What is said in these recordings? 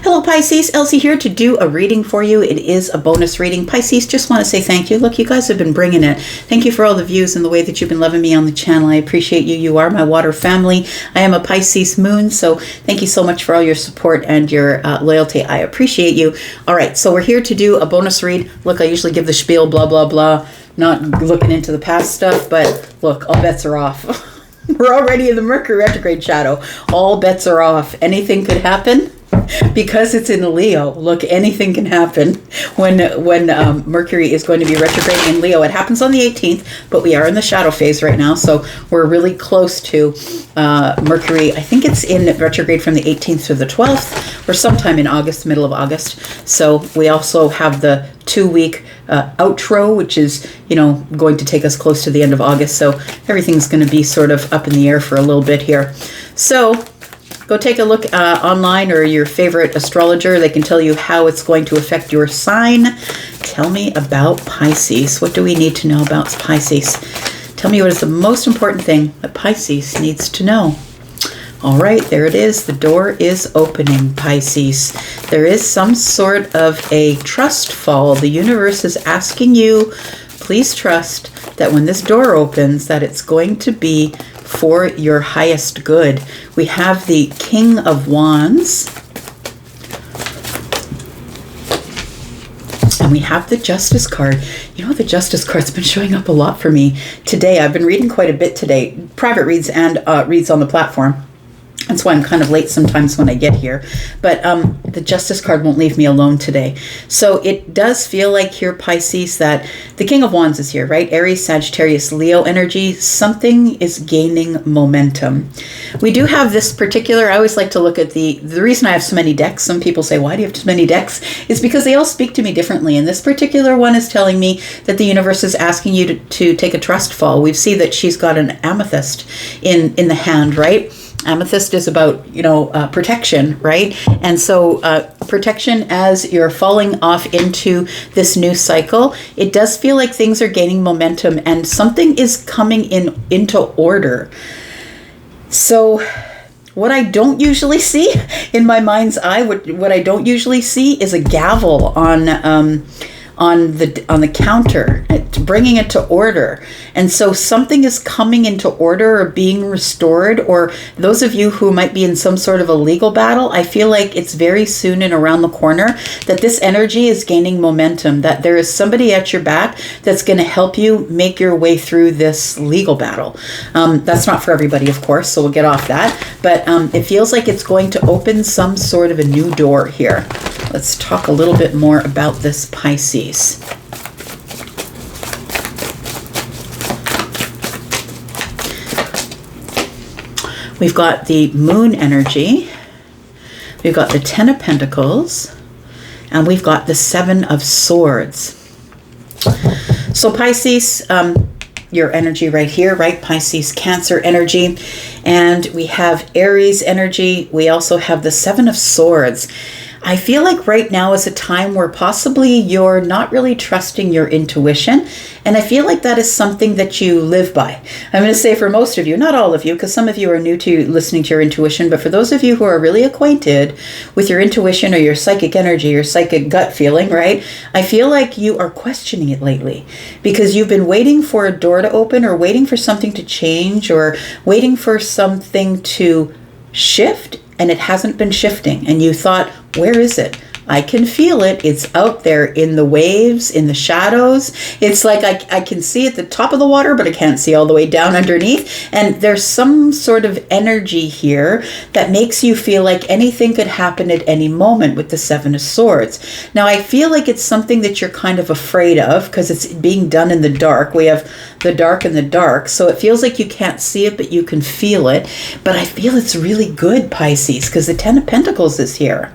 Hello Pisces, Elsie here to do a reading for you. It is a bonus reading. Pisces, just want to say thank you. Look, you guys have been bringing it. Thank you for all the views and the way that you've been loving me on the channel. I appreciate you. You are my water family. I am a Pisces moon, so thank you so much for all your support and your loyalty. I appreciate you. All right, so we're here to do a bonus read. Look, I usually give the spiel, blah, blah, blah, not looking into the past stuff, but look, all bets are off. We're already in the Mercury retrograde shadow. All bets are off. Anything could happen. Because it's in Leo, look, anything can happen when Mercury is going to be retrograde in Leo. It happens on the 18th, but we are in the shadow phase right now, so we're really close to Mercury. I think it's in retrograde from the 18th to the 12th, or sometime in August, middle of August. So we also have the 2-week outro, which is, going to take us close to the end of August. So everything's going to be sort of up in the air for a little bit here. So go take a look online or your favorite astrologer. They can tell you how it's going to affect your sign. Tell me about Pisces. What do we need to know about Pisces? Tell me what is the most important thing that Pisces needs to know. All right, there it is. The door is opening, Pisces. There is some sort of a trust fall. The universe is asking you, please trust that when this door opens, that it's going to be for your highest good. We have the King of Wands. And we have the Justice card. The Justice card's been showing up a lot for me today. I've been reading quite a bit today. Private reads and reads on the platform. That's why I'm kind of late sometimes when I get here. But the Justice card won't leave me alone today. So it does feel like here, Pisces, that the King of Wands is here, right? Aries, Sagittarius, Leo energy. Something is gaining momentum. We do have this particular, I always like to look at the reason I have so many decks. Some people say, why do you have so many decks? Is because they all speak to me differently. And this particular one is telling me that the universe is asking you to take a trust fall. We see that she's got an amethyst in the hand, right? Amethyst is about, protection, right? And so protection as you're falling off into this new cycle, it does feel like things are gaining momentum and something is coming into order. So what I don't usually see in my mind's eye, what I don't usually see is a gavel on the counter, bringing it to order. And so something is coming into order or being restored, or those of you who might be in some sort of a legal battle, I feel like it's very soon and around the corner that this energy is gaining momentum, that there is somebody at your back that's going to help you make your way through this legal battle. That's not for everybody, of course, so we'll get off that. But it feels like it's going to open some sort of a new door here. Let's talk a little bit more about this, Pisces. We've got the Moon energy, we've got the Ten of Pentacles, and we've got the Seven of Swords. So Pisces, your energy right here, right? Pisces, Cancer energy. And we have Aries energy. We also have the Seven of Swords. I feel like right now is a time where possibly you're not really trusting your intuition. And I feel like that is something that you live by. I'm going to say for most of you, not all of you, because some of you are new to listening to your intuition, but for those of you who are really acquainted with your intuition or your psychic energy, your psychic gut feeling, right? I feel like you are questioning it lately because you've been waiting for a door to open or waiting for something to change or waiting for something to shift, and it hasn't been shifting. And you thought, where is it? I can feel it. It's out there in the waves, in the shadows. It's like I can see at the top of the water, but I can't see all the way down underneath. And there's some sort of energy here that makes you feel like anything could happen at any moment with the Seven of Swords. Now, I feel like it's something that you're kind of afraid of because it's being done in the dark. We have the dark and the dark. So it feels like you can't see it, but you can feel it. But I feel it's really good, Pisces, because the Ten of Pentacles is here.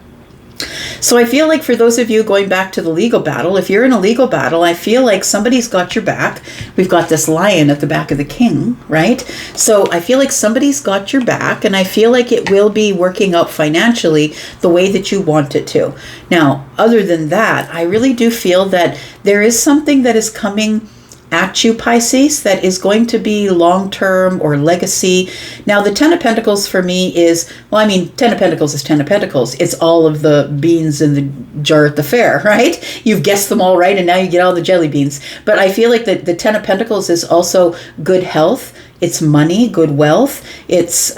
So I feel like for those of you going back to the legal battle, if you're in a legal battle, I feel like somebody's got your back. We've got this lion at the back of the king, right? So I feel like somebody's got your back, and I feel like it will be working out financially the way that you want it to. Now, other than that, I really do feel that there is something that is coming at you, Pisces, that is going to be long-term or legacy. Now, the Ten of Pentacles for me is, well, I mean, Ten of Pentacles is Ten of Pentacles. It's all of the beans in the jar at the fair, right? You've guessed them all right, and now you get all the jelly beans. But I feel like the Ten of Pentacles is also good health. It's money, good wealth. It's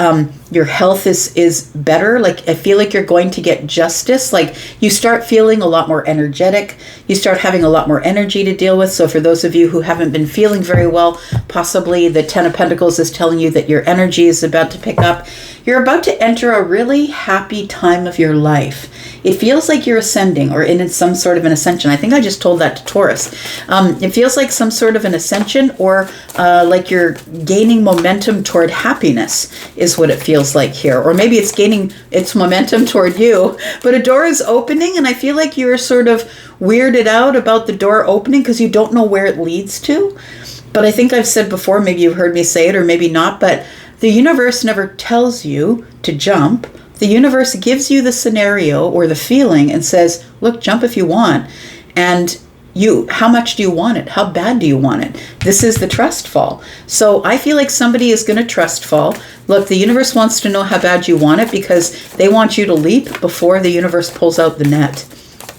your health is better. Like, I feel like you're going to get justice. Like, you start feeling a lot more energetic. You start having a lot more energy to deal with. So for those of you who haven't been feeling very well, possibly the Ten of Pentacles is telling you that your energy is about to pick up. You're about to enter a really happy time of your life. It feels like you're ascending, or in some sort of an ascension. I think I just told that to Taurus. It feels like some sort of an ascension, or like you're gaining momentum toward happiness is what it feels like here. Or maybe it's gaining its momentum toward you. But a door is opening, and I feel like you're sort of weirded out about the door opening because you don't know where it leads to. But I think I've said before, maybe you've heard me say it or maybe not, but the universe never tells you to jump. The universe gives you the scenario or the feeling and says, look, jump if you want. And how much do you want it? How bad do you want it? This is the trust fall. So I feel like somebody is going to trust fall. Look, the universe wants to know how bad you want it because they want you to leap before the universe pulls out the net.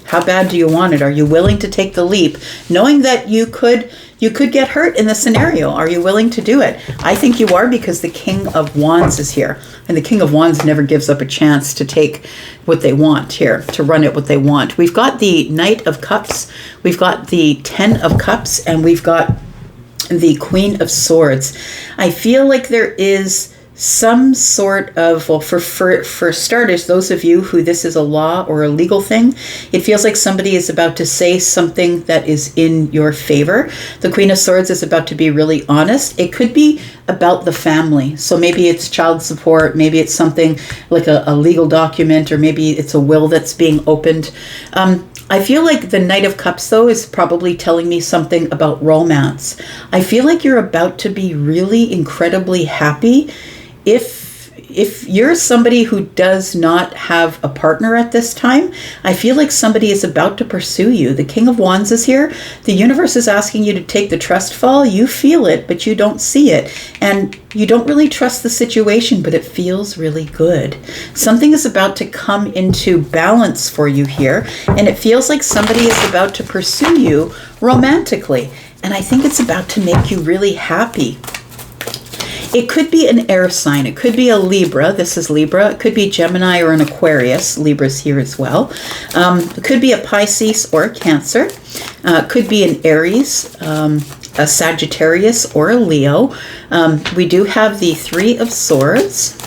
How bad do you want it? Are you willing to take the leap, knowing that you could get hurt in the scenario? Are you willing to do it? I think you are, because the King of Wands is here. And the King of Wands never gives up a chance to take what they want here, to run it what they want. We've got the Knight of Cups, we've got the Ten of Cups, and we've got the Queen of Swords. I feel like there is some sort of, well, for starters, those of you who this is a law or a legal thing, it feels like somebody is about to say something that is in your favor. The Queen of Swords is about to be really honest. It could be about the family. So maybe it's child support, maybe it's something like a legal document, or maybe it's a will that's being opened. I feel like the Knight of Cups, though, is probably telling me something about romance. I feel like you're about to be really incredibly happy. If you're somebody who does not have a partner at this time, I feel like somebody is about to pursue you. The King of Wands is here. The universe is asking you to take the trust fall. You feel it, but you don't see it. And you don't really trust the situation, but it feels really good. Something is about to come into balance for you here, and it feels like somebody is about to pursue you romantically. And I think it's about to make you really happy. It could be an air sign. It could be a Libra. This is Libra. It could be Gemini or an Aquarius. Libra's here as well. It could be a Pisces or a Cancer. It could be an Aries, a Sagittarius, or a Leo. We do have the Three of Swords.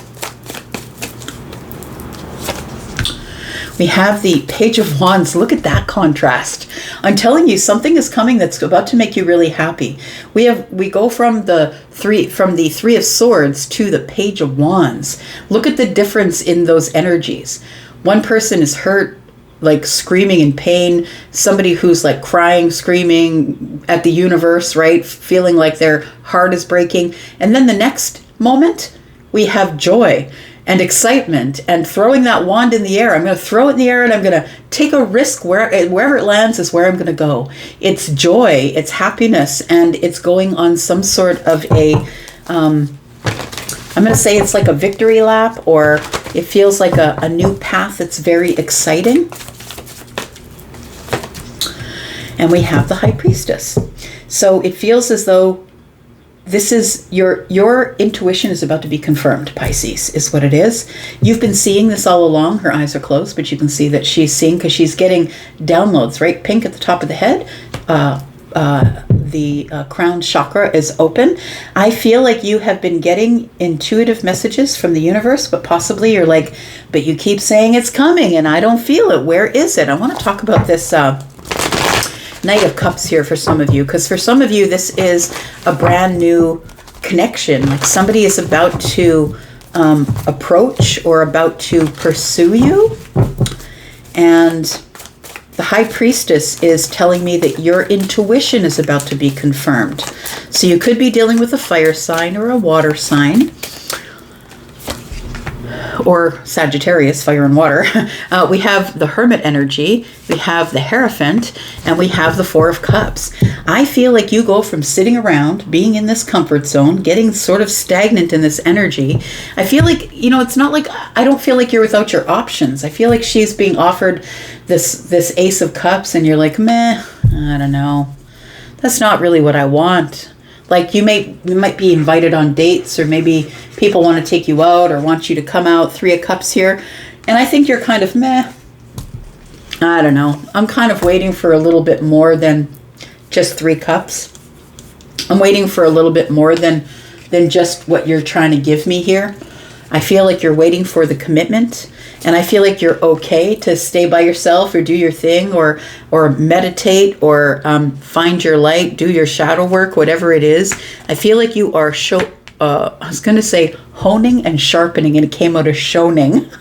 We have the Page of Wands. Look at that contrast. I'm telling you, something is coming that's about to make you really happy. We go from the Three of Swords to the Page of Wands. Look at the difference in those energies. One person is hurt, like screaming in pain. Somebody who's like crying, screaming at the universe, right? Feeling like their heart is breaking. And then the next moment, we have joy and excitement and throwing that wand in the air. I'm going to throw it in the air and I'm going to take a risk. Wherever it lands is where I'm going to go. It's joy, it's happiness, and it's going on some sort of a, I'm going to say it's like a victory lap, or it feels like a new path that's very exciting. And we have the High Priestess. So it feels as though this is your intuition is about to be confirmed, Pisces, is what it is. You've been seeing this all along. Her eyes are closed, but you can see that she's seeing, because she's getting downloads, right? Pink at the top of the head. The crown chakra is open. I feel like you have been getting intuitive messages from the universe, but possibly you're like, but you keep saying it's coming and I don't feel it. Where is it? I want to talk about this Knight of Cups here for some of you, because for some of you this is a brand new connection. Like somebody is about to approach or about to pursue you, and the High Priestess is telling me that your intuition is about to be confirmed. So you could be dealing with a fire sign or a water sign. or Sagittarius, fire and water. We have the Hermit energy, we have the Hierophant, and we have the Four of Cups. I feel like you go from sitting around, being in this comfort zone, getting sort of stagnant in this energy. I feel like, you know, it's not like, I don't feel like you're without your options. I feel like she's being offered this Ace of Cups, and you're like, meh, I don't know. That's not really what I want. Like you might be invited on dates, or maybe people want to take you out or want you to come out. Three of Cups here. And I think you're kind of meh. I don't know. I'm kind of waiting for a little bit more than just 3 cups. I'm waiting for a little bit more than just what you're trying to give me here. I feel like you're waiting for the commitment, and I feel like you're okay to stay by yourself or do your thing, or meditate, or find your light, do your shadow work, whatever it is. I feel like you are I was going to say honing and sharpening, and it came out of shoning.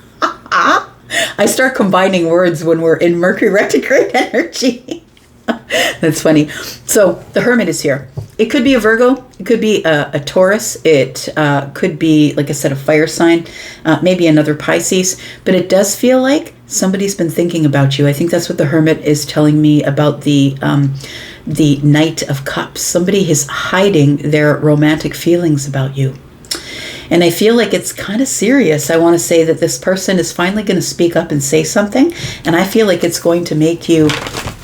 I start combining words when we're in Mercury retrograde energy. That's funny. So the Hermit is here. It could be a Virgo. It could be a Taurus. It could be, like I said, a fire sign, maybe another Pisces. But it does feel like somebody's been thinking about you. I think that's what the Hermit is telling me about the Knight of Cups. Somebody is hiding their romantic feelings about you. And I feel like it's kind of serious. I want to say that this person is finally going to speak up and say something. And I feel like it's going to make you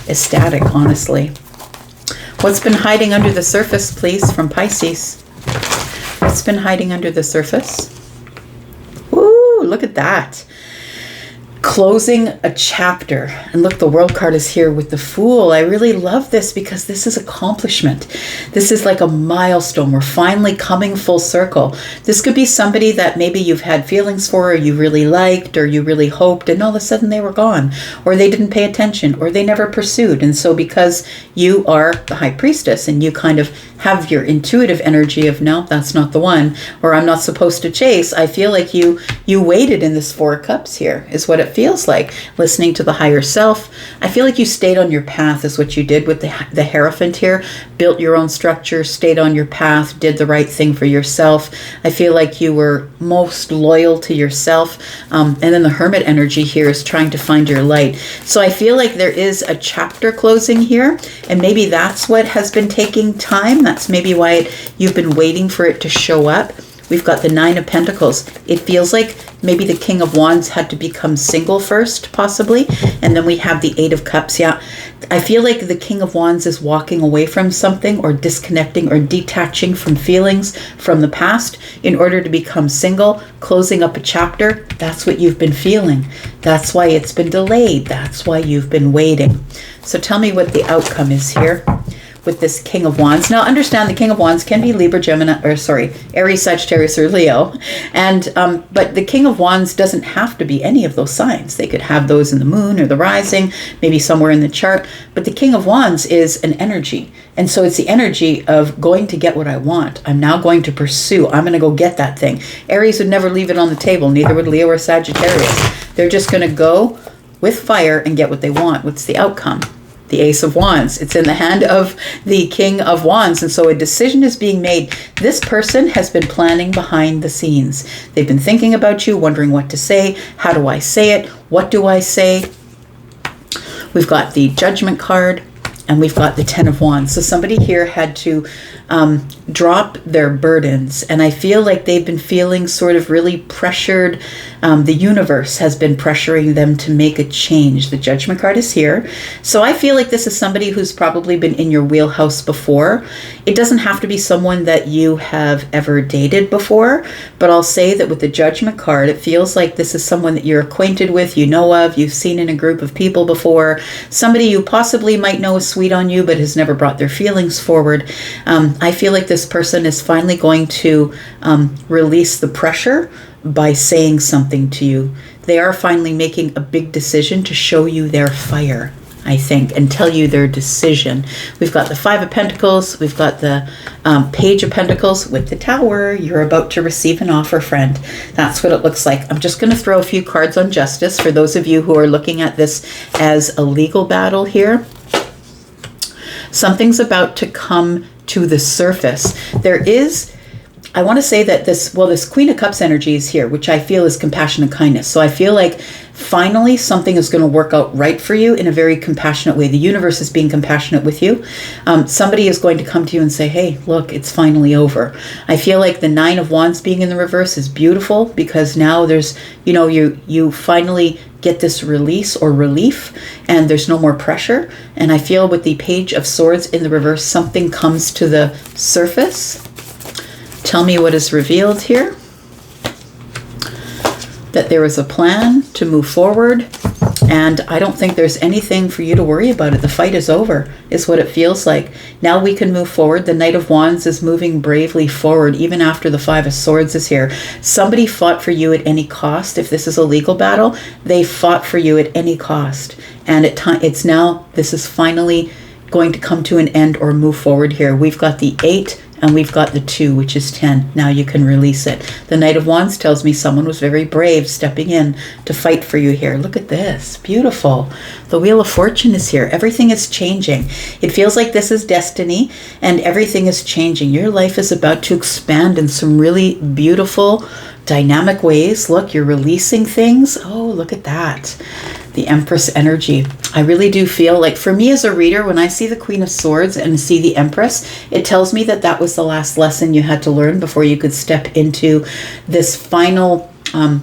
ecstatic, honestly. What's been hiding under the surface, please, from Pisces? What's been hiding under the surface? Ooh, look at that. Closing a chapter. And look, the World card is here with the Fool. I really love this because this is accomplishment. This is like a milestone. We're finally coming full circle. This could be somebody that maybe you've had feelings for, or you really liked, or you really hoped, and all of a sudden they were gone, or they didn't pay attention, or they never pursued. And so because you are the High Priestess and you kind of have your intuitive energy of, no, that's not the one, or I'm not supposed to chase, I feel like you waited in this 4 of Cups here, is what it feels like. Listening to the higher self. I feel like you stayed on your path is what you did with the Hierophant here. Built your own structure, stayed on your path, did the right thing for yourself. I feel like you were most loyal to yourself. And then the Hermit energy here is trying to find your light. So I feel like there is a chapter closing here, and maybe that's what has been taking time. That's maybe why you've been waiting for it to show up. We've got the 9 of Pentacles. It feels like maybe the King of Wands had to become single first, possibly. And then we have the 8 of Cups. Yeah, I feel like the King of Wands is walking away from something, or disconnecting, or detaching from feelings from the past in order to become single, closing up a chapter. That's what you've been feeling. That's why it's been delayed. That's why you've been waiting. So tell me what the outcome is here with this King of Wands. Now understand, the King of Wands can be Libra, Gemini, or sorry, Aries, Sagittarius, or Leo. And but the King of Wands doesn't have to be any of those signs. They could have those in the moon or the rising, maybe somewhere in the chart. But the King of Wands is an energy. And so it's the energy of going to get what I want. I'm now going to pursue. I'm going to go get that thing. Aries would never leave it on the table. Neither would Leo or Sagittarius. They're just going to go with fire and get what they want. What's the outcome? The Ace of Wands. It's in the hand of the King of Wands. And so a decision is being made. This person has been planning behind the scenes. They've been thinking about you, wondering what to say. How do I say it? What do I say? We've got the Judgment card, and we've got the 10 of Wands. So somebody here had to drop their burdens. And I feel like they've been feeling sort of really pressured. The universe has been pressuring them to make a change. The Judgment card is here. So I feel like this is somebody who's probably been in your wheelhouse before. It doesn't have to be someone that you have ever dated before, but I'll say that with the Judgment card, it feels like this is someone that you're acquainted with, you know of, you've seen in a group of people before, somebody you possibly might know is sweet on you, but has never brought their feelings forward. I feel like this person is finally going to release the pressure by saying something to you. They are finally making a big decision to show you their fire, I think, and tell you their decision. We've got the 5 of Pentacles. We've got the Page of Pentacles with the Tower. You're about to receive an offer, friend. That's what it looks like. I'm just going to throw a few cards on justice for those of you who are looking at this as a legal battle here. Something's about to come to the surface. There is I want to say that this Queen of Cups energy is here, which I feel is compassion and kindness. So I feel like finally something is going to work out right for you in a very compassionate way. The universe is being compassionate with you. Somebody is going to come to you and say, hey, look, it's finally over. I feel like the Nine of Wands being in the reverse is beautiful, because now there's, you finally get this release or relief, and there's no more pressure. And I feel with the Page of Swords in the reverse, something comes to the surface. Tell me what is revealed here. That there is a plan to move forward, and I don't think there's anything for you to worry about it. The fight is over, is what it feels like. Now we can move forward. The Knight of Wands is moving bravely forward, even after the Five of Swords is here. Somebody fought for you at any cost. If this is a legal battle, they fought for you at any cost. And it's now, this is finally going to come to an end or move forward here. We've got the 8 and we've got the 2, which is 10. Now you can release it. The Knight of Wands tells me someone was very brave stepping in to fight for you here. Look at this. Beautiful. The Wheel of Fortune is here. Everything is changing. It feels like this is destiny, and everything is changing. Your life is about to expand in some really beautiful, dynamic ways. Look, you're releasing things. Oh, look at that. The Empress energy. I really do feel like, for me as a reader, when I see the Queen of Swords and see the Empress, it tells me that that was the last lesson you had to learn before you could step into this final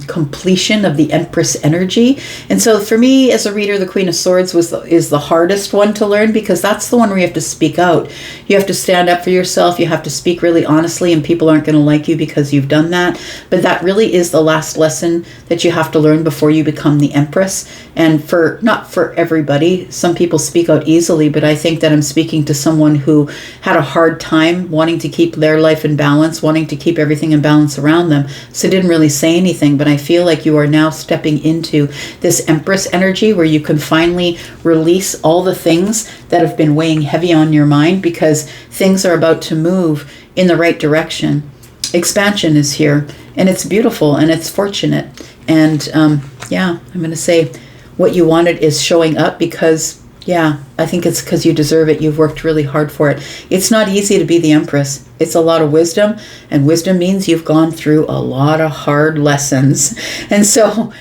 completion of the Empress energy. And so for me as a reader, the Queen of Swords is the hardest one to learn, because that's the one where you have to speak out. You have to stand up for yourself. You have to speak really honestly, and people aren't going to like you because you've done that. But that really is the last lesson that you have to learn before you become the Empress. And not for everybody, some people speak out easily, but I think that I'm speaking to someone who had a hard time wanting to keep their life in balance, wanting to keep everything in balance around them. So didn't really say anything. But I feel like you are now stepping into this Empress energy, where you can finally release all the things that have been weighing heavy on your mind, because things are about to move in the right direction. Expansion is here, and it's beautiful, and it's fortunate. And yeah, I'm going to say what you wanted is showing up, because yeah, I think it's because you deserve it. You've worked really hard for it. It's not easy to be the Empress. It's a lot of wisdom, and wisdom means you've gone through a lot of hard lessons. And so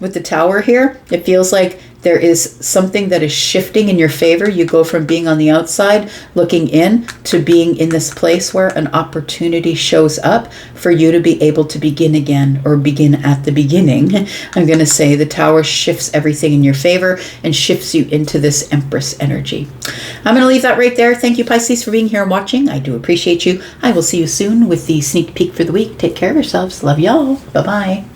with the Tower here, it feels like there is something that is shifting in your favor. You go from being on the outside looking in to being in this place where an opportunity shows up for you to be able to begin again, or begin at the beginning. I'm going to say the Tower shifts everything in your favor and shifts you into this Empress energy. I'm going to leave that right there. Thank you, Pisces, for being here and watching. I do appreciate you. I will see you soon with the sneak peek for the week. Take care of yourselves. Love y'all. Bye-bye.